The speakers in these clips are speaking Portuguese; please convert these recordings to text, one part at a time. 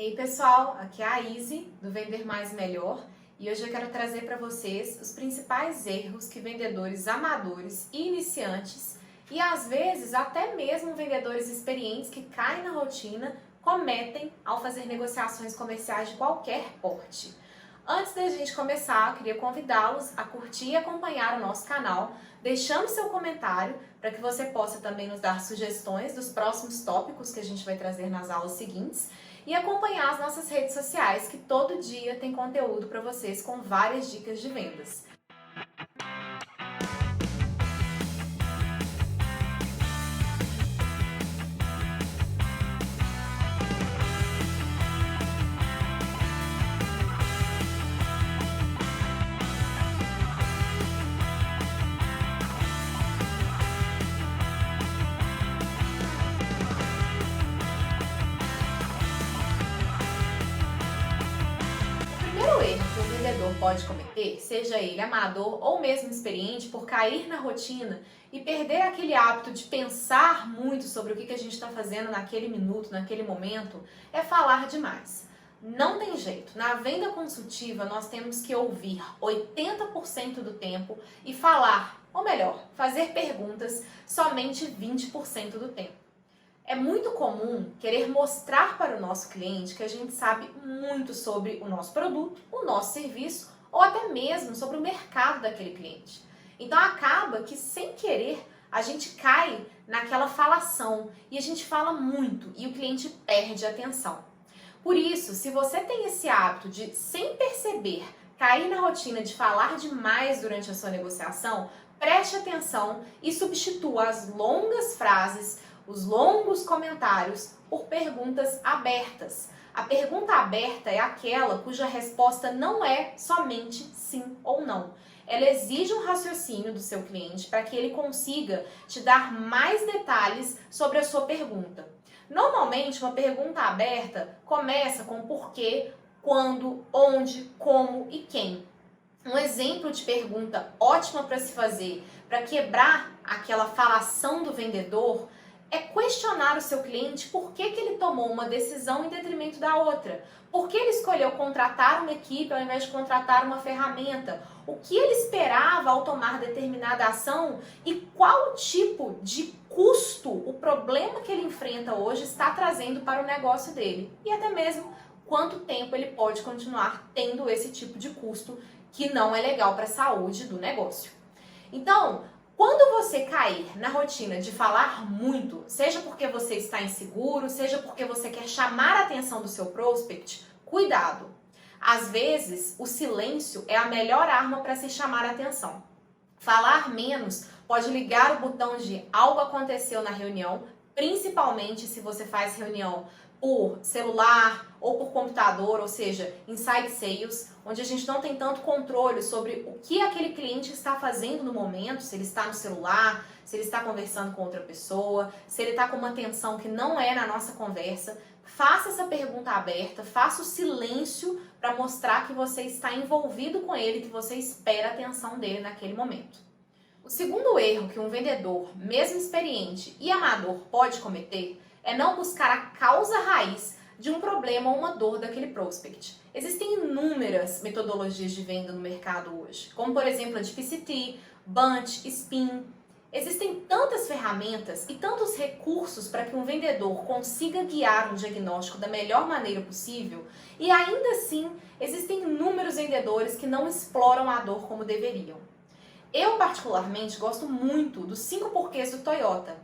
Ei pessoal, aqui é a Izzy do Vender Mais Melhor e hoje eu quero trazer para vocês os principais erros que vendedores amadores e iniciantes e às vezes até mesmo vendedores experientes que caem na rotina cometem ao fazer negociações comerciais de qualquer porte. Antes da gente começar, eu queria convidá-los a curtir e acompanhar o nosso canal, deixando seu comentário para que você possa também nos dar sugestões dos próximos tópicos que a gente vai trazer nas aulas seguintes e acompanhar as nossas redes sociais, que todo dia tem conteúdo para vocês com várias dicas de vendas. O primeiro erro que o vendedor pode cometer, seja ele amador ou mesmo experiente, por cair na rotina e perder aquele hábito de pensar muito sobre o que a gente está fazendo naquele minuto, naquele momento, é falar demais. Não tem jeito. Na venda consultiva, nós temos que ouvir 80% do tempo e falar, ou melhor, fazer perguntas somente 20% do tempo. É muito comum querer mostrar para o nosso cliente que a gente sabe muito sobre o nosso produto, o nosso serviço ou até mesmo sobre o mercado daquele cliente. Então acaba que sem querer a gente cai naquela falação e a gente fala muito e o cliente perde a atenção. Por isso, se você tem esse hábito de, sem perceber, cair na rotina de falar demais durante a sua negociação, preste atenção e substitua as longas frases, os longos comentários por perguntas abertas. A pergunta aberta é aquela cuja resposta não é somente sim ou não. Ela exige um raciocínio do seu cliente para que ele consiga te dar mais detalhes sobre a sua pergunta. Normalmente, uma pergunta aberta começa com porquê, quando, onde, como e quem. Um exemplo de pergunta ótima para se fazer para quebrar aquela falação do vendedor é questionar o seu cliente por que ele tomou uma decisão em detrimento da outra. Por que ele escolheu contratar uma equipe ao invés de contratar uma ferramenta? O que ele esperava ao tomar determinada ação e qual tipo de custo o problema que ele enfrenta hoje está trazendo para o negócio dele? E até mesmo quanto tempo ele pode continuar tendo esse tipo de custo que não é legal para a saúde do negócio. Então, quando você cair na rotina de falar muito, seja porque você está inseguro, seja porque você quer chamar a atenção do seu prospect, cuidado. Às vezes, o silêncio é a melhor arma para se chamar a atenção. Falar menos pode ligar o botão de algo aconteceu na reunião, principalmente se você faz reunião por celular ou por computador, ou seja, inside sales, onde a gente não tem tanto controle sobre o que aquele cliente está fazendo no momento, se ele está no celular, se ele está conversando com outra pessoa, se ele está com uma atenção que não é na nossa conversa. Faça essa pergunta aberta, faça o silêncio para mostrar que você está envolvido com ele, que você espera a atenção dele naquele momento. O segundo erro que um vendedor, mesmo experiente e amador, pode cometer é não buscar a causa raiz de um problema ou uma dor daquele prospect. Existem inúmeras metodologias de venda no mercado hoje, como por exemplo a de PCT, Bunch, Spin. Existem tantas ferramentas e tantos recursos para que um vendedor consiga guiar um diagnóstico da melhor maneira possível e ainda assim existem inúmeros vendedores que não exploram a dor como deveriam. Eu particularmente gosto muito dos 5 porquês do Toyota.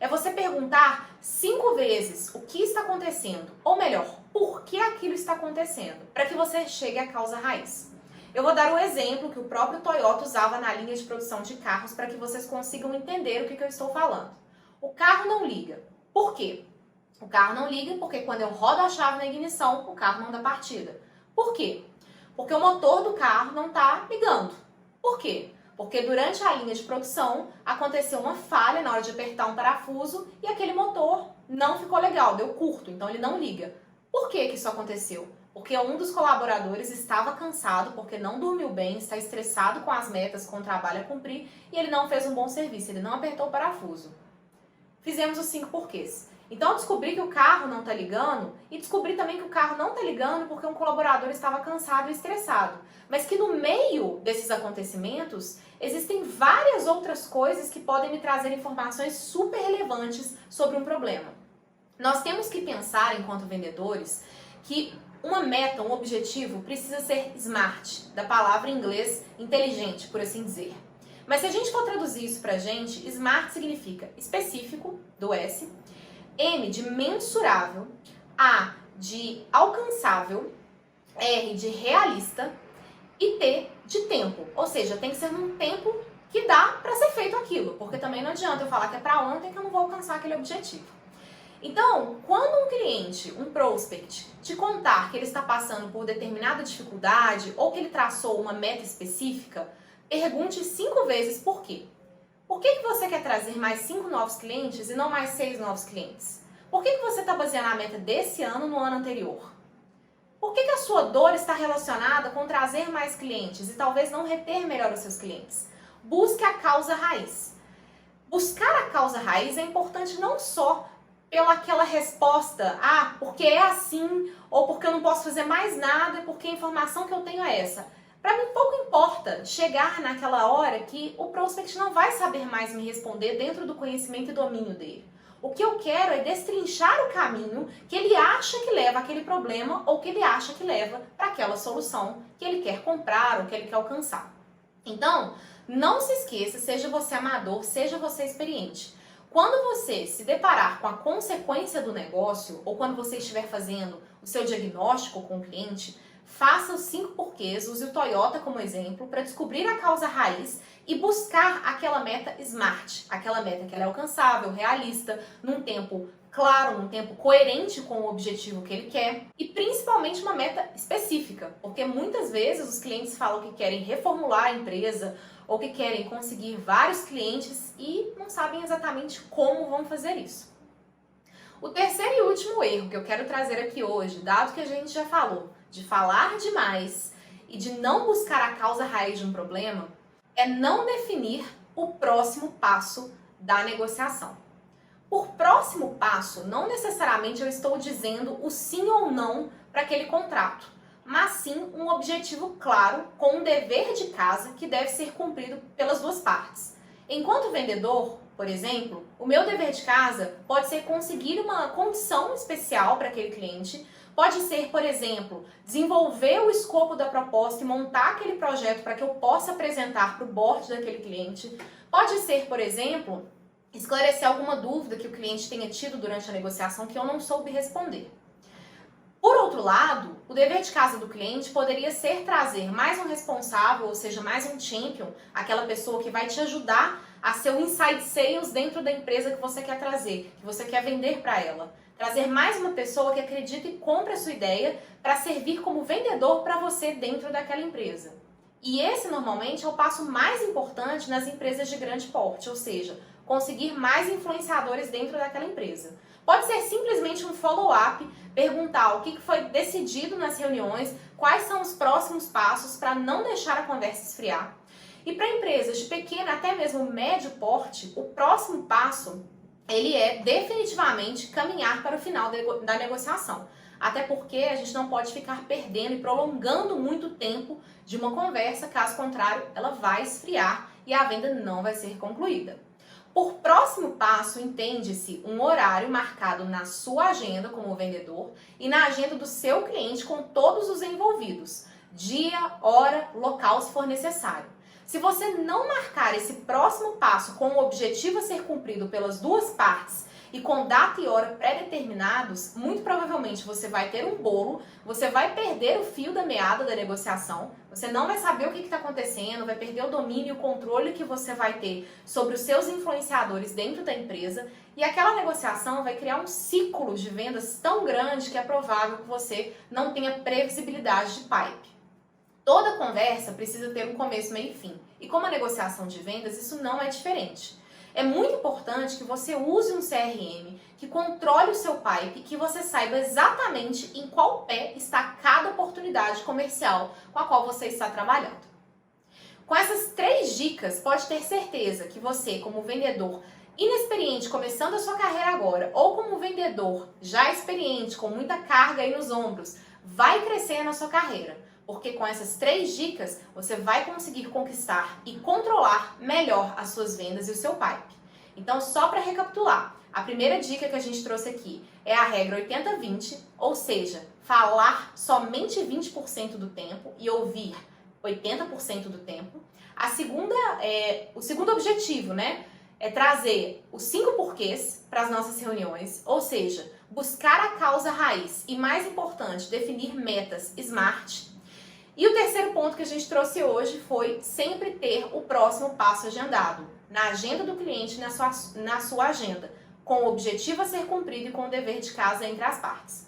É você perguntar 5 vezes o que está acontecendo, ou melhor, por que aquilo está acontecendo, para que você chegue à causa raiz. Eu vou dar um exemplo que o próprio Toyota usava na linha de produção de carros para que vocês consigam entender o que eu estou falando. O carro não liga. Por quê? O carro não liga porque quando eu rodo a chave na ignição, o carro não dá partida. Por quê? Porque o motor do carro não está ligando. Por quê? Porque durante a linha de produção aconteceu uma falha na hora de apertar um parafuso e aquele motor não ficou legal, deu curto, então ele não liga. Por que isso aconteceu? Porque um dos colaboradores estava cansado, porque não dormiu bem, está estressado com as metas, com o trabalho a cumprir e ele não fez um bom serviço, ele não apertou o parafuso. Fizemos os 5 porquês. Então eu descobri que o carro não está ligando e descobri também que o carro não está ligando porque um colaborador estava cansado e estressado. Mas que no meio desses acontecimentos existem várias outras coisas que podem me trazer informações super relevantes sobre um problema. Nós temos que pensar, enquanto vendedores, que uma meta, um objetivo, precisa ser SMART, da palavra em inglês inteligente, por assim dizer. Mas se a gente for traduzir isso pra gente, SMART significa específico, do S, M de mensurável, A de alcançável, R de realista e T de tempo. Ou seja, tem que ser num tempo que dá para ser feito aquilo, porque também não adianta eu falar que é para ontem que eu não vou alcançar aquele objetivo. Então, quando um cliente, um prospect, te contar que ele está passando por determinada dificuldade ou que ele traçou uma meta específica, pergunte 5 vezes por quê. Por que você quer trazer mais 5 novos clientes e não mais 6 novos clientes? Por que você está baseando a meta desse ano no ano anterior? Por que a sua dor está relacionada com trazer mais clientes e talvez não reter melhor os seus clientes? Busque a causa raiz. Buscar a causa raiz é importante não só pela aquela resposta, porque é assim, ou porque eu não posso fazer mais nada, porque a informação que eu tenho é essa. Para mim, pouco importa chegar naquela hora que o prospect não vai saber mais me responder dentro do conhecimento e domínio dele. O que eu quero é destrinchar o caminho que ele acha que leva àquele problema ou que ele acha que leva para aquela solução que ele quer comprar ou que ele quer alcançar. Então, não se esqueça, seja você amador, seja você experiente. Quando você se deparar com a consequência do negócio ou quando você estiver fazendo o seu diagnóstico com o cliente, faça os 5 porquês, use o Toyota como exemplo para descobrir a causa raiz e buscar aquela meta SMART, aquela meta que ela é alcançável, realista, num tempo claro, num tempo coerente com o objetivo que ele quer e principalmente uma meta específica, porque muitas vezes os clientes falam que querem reformular a empresa ou que querem conseguir vários clientes e não sabem exatamente como vão fazer isso. O terceiro e último erro que eu quero trazer aqui hoje, dado que a gente já falou de falar demais e de não buscar a causa raiz de um problema, é não definir o próximo passo da negociação. Por próximo passo, não necessariamente eu estou dizendo o sim ou não para aquele contrato, mas sim um objetivo claro com um dever de casa que deve ser cumprido pelas duas partes. Enquanto vendedor, por exemplo, o meu dever de casa pode ser conseguir uma condição especial para aquele cliente, pode ser, por exemplo, desenvolver o escopo da proposta e montar aquele projeto para que eu possa apresentar para o board daquele cliente, pode ser, por exemplo, esclarecer alguma dúvida que o cliente tenha tido durante a negociação que eu não soube responder. Por outro lado, o dever de casa do cliente poderia ser trazer mais um responsável, ou seja, mais um champion, aquela pessoa que vai te ajudar a ser o inside sales dentro da empresa que você quer trazer, que você quer vender para ela. Trazer mais uma pessoa que acredita e compre a sua ideia para servir como vendedor para você dentro daquela empresa. E esse normalmente é o passo mais importante nas empresas de grande porte, ou seja, conseguir mais influenciadores dentro daquela empresa. Pode ser simplesmente um follow-up, perguntar o que foi decidido nas reuniões, quais são os próximos passos para não deixar a conversa esfriar. E para empresas de pequeno até mesmo médio porte, o próximo passo ele é definitivamente caminhar para o final da negociação. Até porque a gente não pode ficar perdendo e prolongando muito tempo de uma conversa, caso contrário, ela vai esfriar e a venda não vai ser concluída. Por próximo passo, entende-se um horário marcado na sua agenda como vendedor e na agenda do seu cliente com todos os envolvidos, dia, hora, local se for necessário. Se você não marcar esse próximo passo com o objetivo a ser cumprido pelas duas partes e com data e hora pré-determinados, muito provavelmente você vai ter um bolo, você vai perder o fio da meada da negociação, você não vai saber o que está acontecendo, vai perder o domínio e o controle que você vai ter sobre os seus influenciadores dentro da empresa e aquela negociação vai criar um ciclo de vendas tão grande que é provável que você não tenha previsibilidade de pipe. Toda conversa precisa ter um começo, meio e fim. E como a negociação de vendas, isso não é diferente. É muito importante que você use um CRM, que controle o seu pipe, que você saiba exatamente em qual pé está cada oportunidade comercial com a qual você está trabalhando. Com essas 3 dicas, pode ter certeza que você, como vendedor inexperiente começando a sua carreira agora, ou como vendedor já experiente, com muita carga aí nos ombros, vai crescer na sua carreira. Porque com essas 3 dicas, você vai conseguir conquistar e controlar melhor as suas vendas e o seu pipe. Então, só para recapitular, a primeira dica que a gente trouxe aqui é a regra 80-20, ou seja, falar somente 20% do tempo e ouvir 80% do tempo. O segundo objetivo, né, é trazer os 5 porquês para as nossas reuniões, ou seja, buscar a causa raiz e, mais importante, definir metas SMART. E o terceiro ponto que a gente trouxe hoje foi sempre ter o próximo passo agendado, na agenda do cliente, na sua agenda, com o objetivo a ser cumprido e com o dever de casa entre as partes.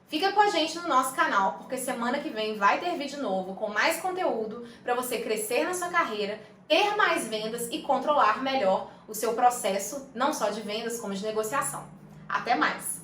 Fica com a gente no nosso canal, porque semana que vem vai ter vídeo novo com mais conteúdo para você crescer na sua carreira, ter mais vendas e controlar melhor o seu processo, não só de vendas, como de negociação. Até mais!